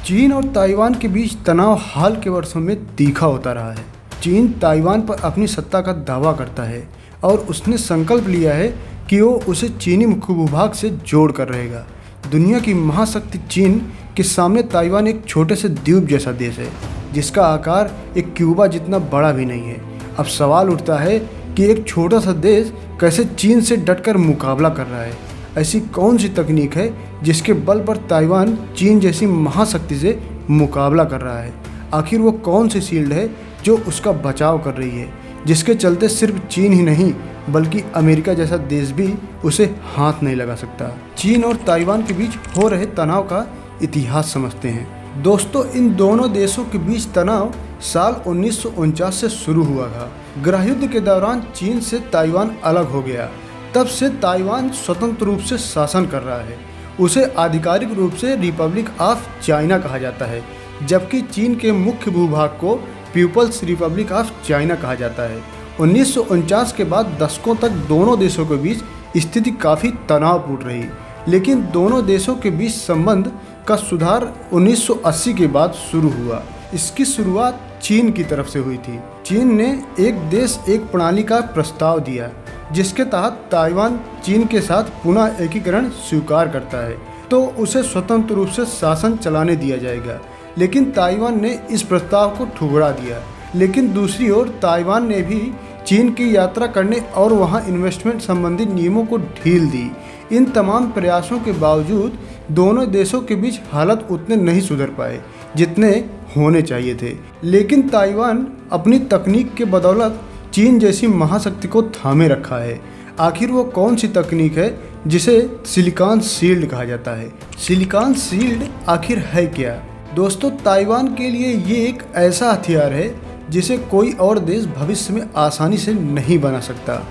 चीन और ताइवान के बीच तनाव हाल के वर्षों में तीखा होता रहा है। चीन ताइवान पर अपनी सत्ता का दावा करता है और उसने संकल्प लिया है कि वो उसे चीनी मुख्य भूभाग से जोड़ कर रहेगा। दुनिया की महाशक्ति चीन के सामने ताइवान एक छोटे से द्वीप जैसा देश है, जिसका आकार एक क्यूबा जितना बड़ा भी नहीं है। अब सवाल उठता है कि एक छोटा सा देश कैसे चीन से डटकर मुकाबला कर रहा है। ऐसी कौन सी तकनीक है जिसके बल पर ताइवान चीन जैसी महाशक्ति से मुकाबला कर रहा है? आखिर वो कौन सी शील्ड है जो उसका बचाव कर रही है, जिसके चलते सिर्फ चीन ही नहीं बल्कि अमेरिका जैसा देश भी उसे हाथ नहीं लगा सकता? चीन और ताइवान के बीच हो रहे तनाव का इतिहास समझते हैं। दोस्तों, इन दोनों देशों के बीच तनाव साल 1949 से शुरू हुआ था। गृहयुद्ध के दौरान चीन से ताइवान अलग हो गया। तब से ताइवान स्वतंत्र रूप से शासन कर रहा है। उसे आधिकारिक रूप से रिपब्लिक ऑफ चाइना कहा जाता है, जबकि चीन के मुख्य भूभाग को पीपल्स रिपब्लिक ऑफ चाइना कहा जाता है। 1949 के बाद दशकों तक दोनों देशों के बीच स्थिति काफ़ी तनावपूर्ण रही, लेकिन दोनों देशों के बीच संबंध का सुधार 1980 के बाद शुरू हुआ। इसकी शुरुआत चीन की तरफ से हुई थी। चीन ने एक देश एक प्रणाली का प्रस्ताव दिया, जिसके तहत ताइवान चीन के साथ पुनः एकीकरण स्वीकार करता है तो उसे स्वतंत्र रूप से शासन चलाने दिया जाएगा। लेकिन ताइवान ने इस प्रस्ताव को ठुकरा दिया। लेकिन दूसरी ओर ताइवान ने भी चीन की यात्रा करने और वहां इन्वेस्टमेंट संबंधी नियमों को ढील दी। इन तमाम प्रयासों के बावजूद दोनों देशों के बीच हालात उतने नहीं सुधर पाए जितने होने चाहिए थे। लेकिन ताइवान अपनी तकनीक के बदौलत चीन जैसी महाशक्ति को थामे रखा है। आखिर वो कौन सी तकनीक है जिसे सिलिकॉन शील्ड कहा जाता है? सिलिकॉन शील्ड आखिर है क्या? दोस्तों, ताइवान के लिए ये एक ऐसा हथियार है जिसे कोई और देश भविष्य में आसानी से नहीं बना सकता।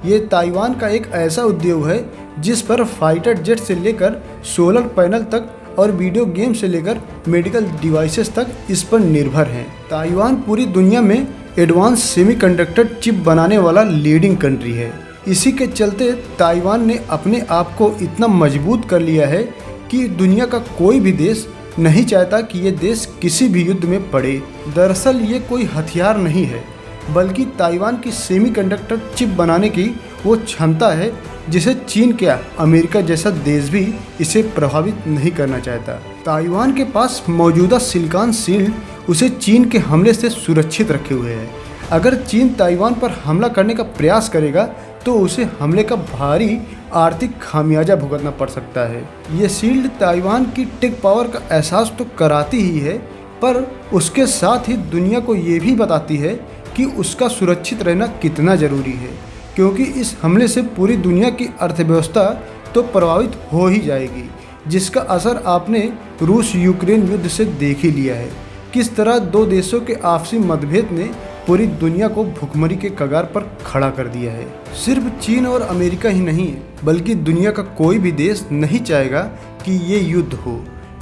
ये ताइवान का एक ऐसा उद्योग है जिस पर फाइटर जेट से लेकर सोलर पैनल तक और वीडियो गेम से लेकर मेडिकल डिवाइसेस तक इस पर निर्भर हैं। ताइवान पूरी दुनिया में एडवांस सेमीकंडक्टर चिप बनाने वाला लीडिंग कंट्री है। इसी के चलते ताइवान ने अपने आप को इतना मजबूत कर लिया है कि दुनिया का कोई भी देश नहीं चाहता कि ये देश किसी भी युद्ध में पड़े। दरअसल ये कोई हथियार नहीं है, बल्कि ताइवान की सेमीकंडक्टर चिप बनाने की वो क्षमता है जिसे चीन क्या अमेरिका जैसा देश भी इसे प्रभावित नहीं करना चाहता। ताइवान के पास मौजूदा सिलिकॉन शील्ड उसे चीन के हमले से सुरक्षित रखे हुए है। अगर चीन ताइवान पर हमला करने का प्रयास करेगा तो उसे हमले का भारी आर्थिक खामियाजा भुगतना पड़ सकता है। ये शील्ड ताइवान की टेक पावर का एहसास तो कराती ही है, पर उसके साथ ही दुनिया को ये भी बताती है कि उसका सुरक्षित रहना कितना ज़रूरी है, क्योंकि इस हमले से पूरी दुनिया की अर्थव्यवस्था तो प्रभावित हो ही जाएगी, जिसका असर आपने रूस यूक्रेन युद्ध से देख ही लिया है। किस तरह दो देशों के आपसी मतभेद ने पूरी दुनिया को भुखमरी के कगार पर खड़ा कर दिया है। सिर्फ चीन और अमेरिका ही नहीं, बल्कि दुनिया का कोई भी देश नहीं चाहेगा कि ये युद्ध हो,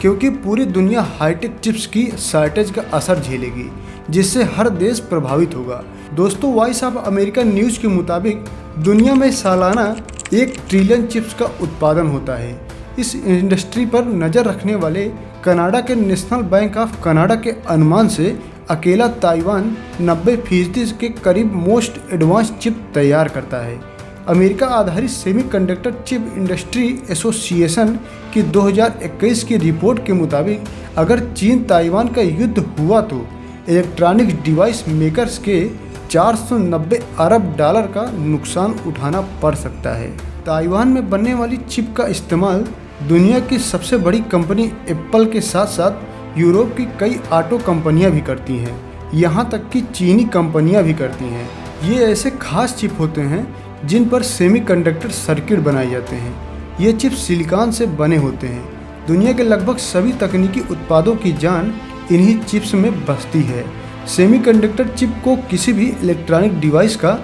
क्योंकि पूरी दुनिया हाईटेक चिप्स की शॉर्टेज का असर झेलेगी, जिससे हर देश प्रभावित होगा। दोस्तों, वॉइस ऑफ अमेरिका न्यूज़ के मुताबिक दुनिया में सालाना 1 ट्रिलियन चिप्स का उत्पादन होता है। इस इंडस्ट्री पर नज़र रखने वाले कनाडा के नेशनल बैंक ऑफ कनाडा के अनुमान से अकेला ताइवान 90% के करीब मोस्ट एडवांस चिप तैयार करता है। अमेरिका आधारित सेमीकंडक्टर चिप इंडस्ट्री एसोसिएशन की 2021 की रिपोर्ट के मुताबिक अगर चीन ताइवान का युद्ध हुआ तो इलेक्ट्रॉनिक्स डिवाइस मेकर्स के 490 अरब डॉलर का नुकसान उठाना पड़ सकता है। ताइवान में बनने वाली चिप का इस्तेमाल दुनिया की सबसे बड़ी कंपनी एप्पल के साथ साथ यूरोप की कई ऑटो कंपनियां भी करती हैं, यहां तक कि चीनी कंपनियां भी करती हैं। ये ऐसे खास चिप होते हैं जिन पर सेमीकंडक्टर सर्किट बनाए जाते हैं। ये चिप सिलिकॉन से बने होते हैं। दुनिया के लगभग सभी तकनीकी उत्पादों की जान इन्हीं चिप्स में बसती है। सेमीकंडक्टर चिप को किसी भी इलेक्ट्रॉनिक डिवाइस का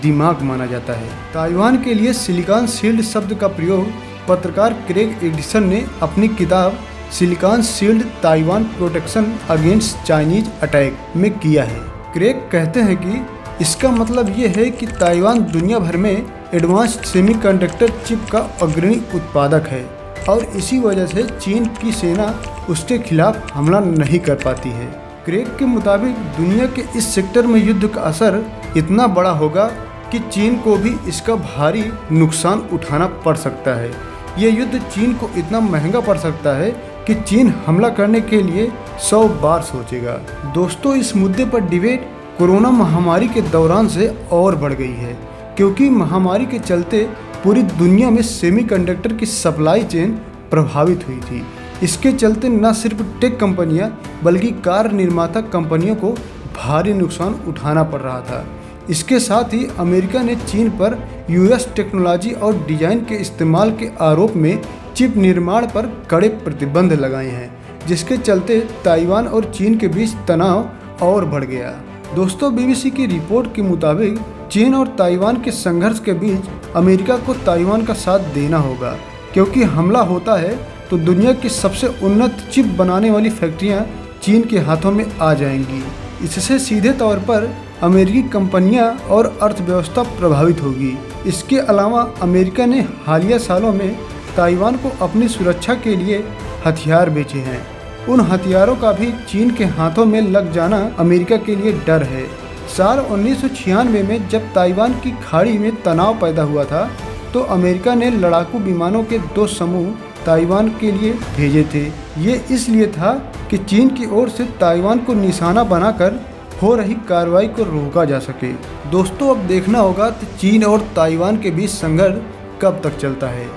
दिमाग माना जाता है। ताइवान के लिए सिलिकॉन शील्ड शब्द का प्रयोग पत्रकार क्रेग एडिसन ने अपनी किताब silicon shield Taiwan protection against Chinese attack में किया है। क्रेग कहते हैं कि इसका मतलब ये है कि ताइवान दुनिया भर में एडवांस्ड सेमीकंडक्टर चिप का अग्रणी उत्पादक है। और इसी वजह से चीन की सेना उसके खिलाफ हमला नहीं कर पाती है। क्रेग के मुताबिक दुनिया के इस सेक्टर में युद्ध का असर इतना बड़ा होगा कि चीन को भी इसका भारी नुकसान उठाना पड़ सकता है। ये युद्ध चीन को इतना महंगा पड़ सकता है कि चीन हमला करने के लिए 100 बार सोचेगा। दोस्तों, इस मुद्दे पर डिबेट कोरोना महामारी के दौरान से और बढ़ गई है, क्योंकि महामारी के चलते पूरी दुनिया में सेमीकंडक्टर की सप्लाई चेन प्रभावित हुई थी। इसके चलते न सिर्फ टेक कंपनियां बल्कि कार निर्माता कंपनियों को भारी नुकसान उठाना पड़ रहा था। इसके साथ ही अमेरिका ने चीन पर यूएस टेक्नोलॉजी और डिजाइन के इस्तेमाल के आरोप में चिप निर्माण पर कड़े प्रतिबंध लगाए हैं, जिसके चलते ताइवान और चीन के बीच तनाव और बढ़ गया। दोस्तों, बीबीसी की रिपोर्ट के मुताबिक चीन और ताइवान के संघर्ष के बीच अमेरिका को ताइवान का साथ देना होगा, क्योंकि हमला होता है तो दुनिया की सबसे उन्नत चिप बनाने वाली फैक्ट्रियां चीन के हाथों में आ जाएंगी। इससे सीधे तौर पर अमेरिकी कंपनियां और अर्थव्यवस्था प्रभावित होगी। इसके अलावा अमेरिका ने हालिया सालों में ताइवान को अपनी सुरक्षा के लिए हथियार बेचे हैं। उन हथियारों का भी चीन के हाथों में लग जाना अमेरिका के लिए डर है। साल 1996 में जब ताइवान की खाड़ी में तनाव पैदा हुआ था, तो अमेरिका ने लड़ाकू विमानों के 2 समूह ताइवान के लिए भेजे थे। ये इसलिए था कि चीन की ओर से ताइवान को निशाना बनाकर हो रही कार्रवाई को रोका जा सके। दोस्तों, अब देखना होगा कि चीन और ताइवान के बीच संघर्ष कब तक चलता है।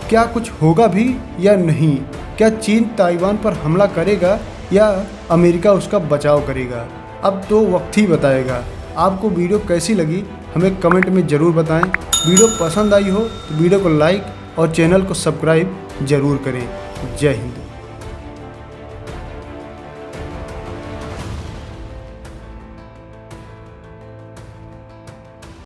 क्या कुछ होगा भी या नहीं? क्या चीन ताइवान पर हमला करेगा या अमेरिका उसका बचाव करेगा? अब तो वक्त ही बताएगा। आपको वीडियो कैसी लगी हमें कमेंट में ज़रूर बताएं। वीडियो पसंद आई हो तो वीडियो को लाइक और चैनल को सब्सक्राइब ज़रूर करें। जय हिंद।